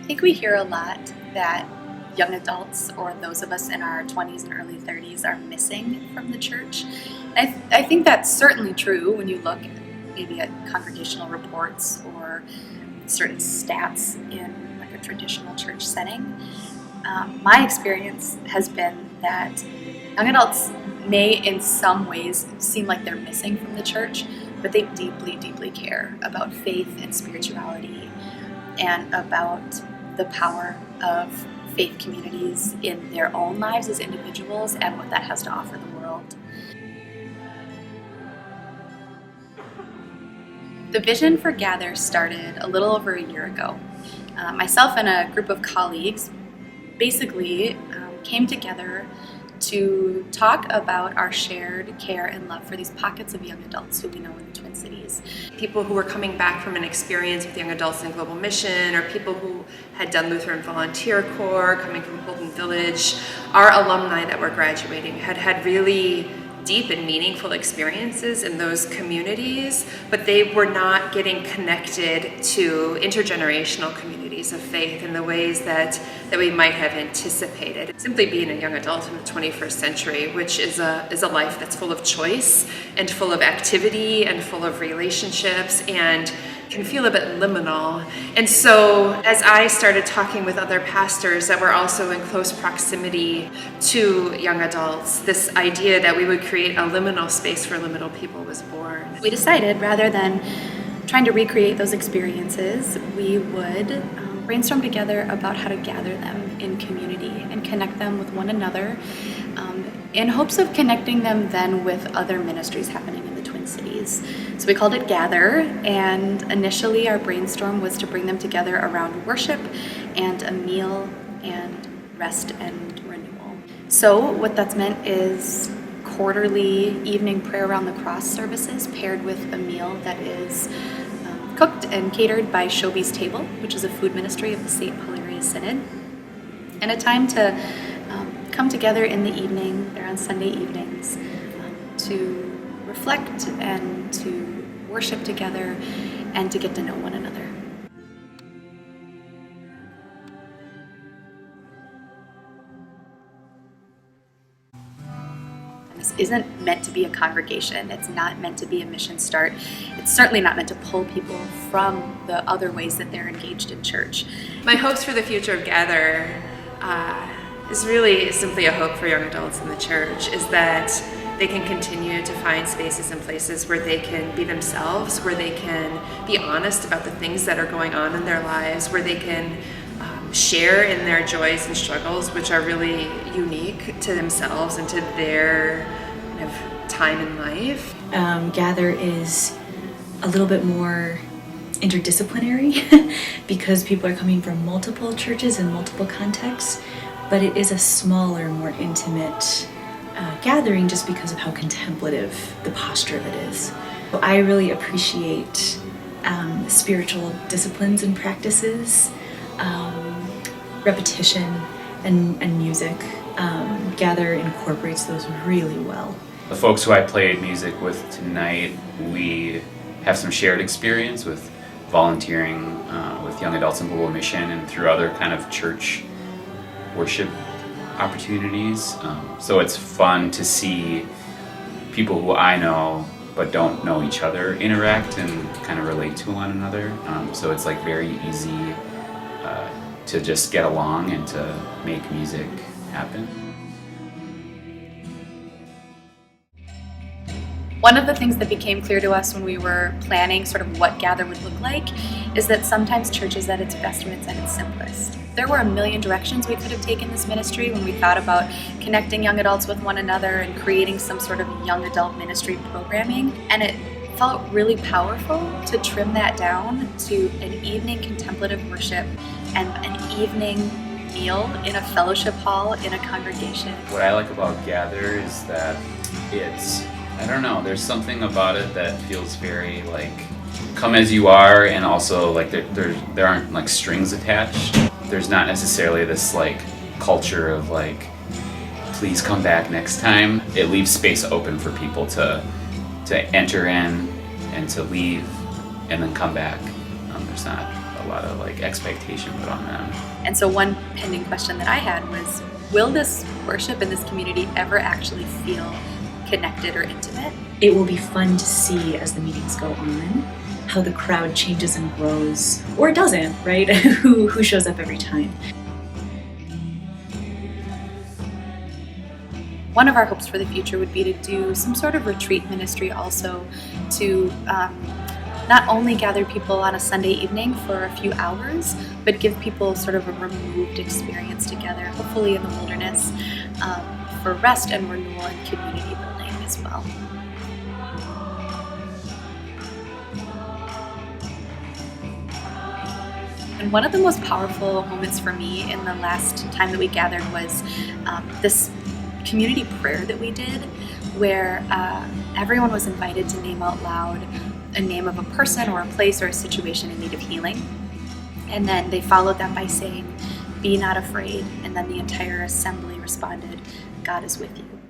think we hear a lot that young adults or those of us in our 20s and early 30s are missing from the church. I think that's certainly true when you look maybe at congregational reports or certain stats in like a traditional church setting. My experience has been that young adults may in some ways seem like they're missing from the church, but they deeply, deeply care about faith and spirituality and about the power of faith communities in their own lives as individuals and what that has to offer the world. The vision for Gather started a little over a year ago. Myself and a group of colleagues basically came together to talk about our shared care and love for these pockets of young adults who we know in the Twin Cities. People who were coming back from an experience with young adults in Global Mission, or people who had done Lutheran Volunteer Corps, coming from Holden Village. Our alumni that were graduating had really deep and meaningful experiences in those communities, but they were not getting connected to intergenerational communities of faith in the ways that we might have anticipated. Simply being a young adult in the 21st century, which is a life that's full of choice and full of activity and full of relationships and can feel a bit liminal. And so as I started talking with other pastors that were also in close proximity to young adults, this idea that we would create a liminal space for liminal people was born. We decided rather than trying to recreate those experiences, we would brainstorm together about how to gather them in community and connect them with one another in hopes of connecting them then with other ministries happening in the Twin Cities. So we called it Gather, and initially our brainstorm was to bring them together around worship and a meal and rest and renewal. So what that's meant is quarterly evening prayer around the cross services paired with a meal that is cooked and catered by Shobi's Table, which is a food ministry of the St. Hilarious Synod, and a time to come together in the evening, or on Sunday evenings, to reflect and to worship together and to get to know one another. This isn't meant to be a congregation. It's not meant to be a mission start. It's certainly not meant to pull people from the other ways that they're engaged in church. My hopes for the future of Gather is really simply a hope for young adults in the church, is that they can continue to find spaces and places where they can be themselves, where they can be honest about the things that are going on in their lives, where they can share in their joys and struggles, which are really unique to themselves and to their kind of time in life. Gather is a little bit more interdisciplinary because people are coming from multiple churches and multiple contexts, but it is a smaller, more intimate gathering just because of how contemplative the posture of it is. So I really appreciate spiritual disciplines and practices, repetition and music. Gather incorporates those really well. The folks who I played music with tonight, we have some shared experience with volunteering with young adults in Global Mission and through other kind of church worship opportunities. So it's fun to see people who I know but don't know each other interact and kind of relate to one another. So it's like very easy to just get along and to make music happen. One of the things that became clear to us when we were planning sort of what Gather would look like is that sometimes church is at its best when it's at its simplest. There were a million directions we could have taken this ministry when we thought about connecting young adults with one another and creating some sort of young adult ministry programming, and it felt really powerful to trim that down to an evening contemplative worship and an evening meal in a fellowship hall in a congregation. What I like about Gather is that I don't know, there's something about it that feels very like come as you are, and also like there aren't like strings attached. There's not necessarily this like culture of like please come back next time. It leaves space open for people to enter in and to leave and then come back. There's not a lot of like expectation put on them. And so one pending question that I had was, will this worship in this community ever actually feel connected or intimate? It will be fun to see as the meetings go on how the crowd changes and grows, or doesn't, right? Who shows up every time. One of our hopes for the future would be to do some sort of retreat ministry also, to not only gather people on a Sunday evening for a few hours, but give people sort of a removed experience together, hopefully in the wilderness, for rest and renewal and community building as well. And one of the most powerful moments for me in the last time that we gathered was this community prayer that we did, where everyone was invited to name out loud a name of a person or a place or a situation in need of healing. And then they followed that by saying, "Be not afraid." And then the entire assembly responded, "God is with you."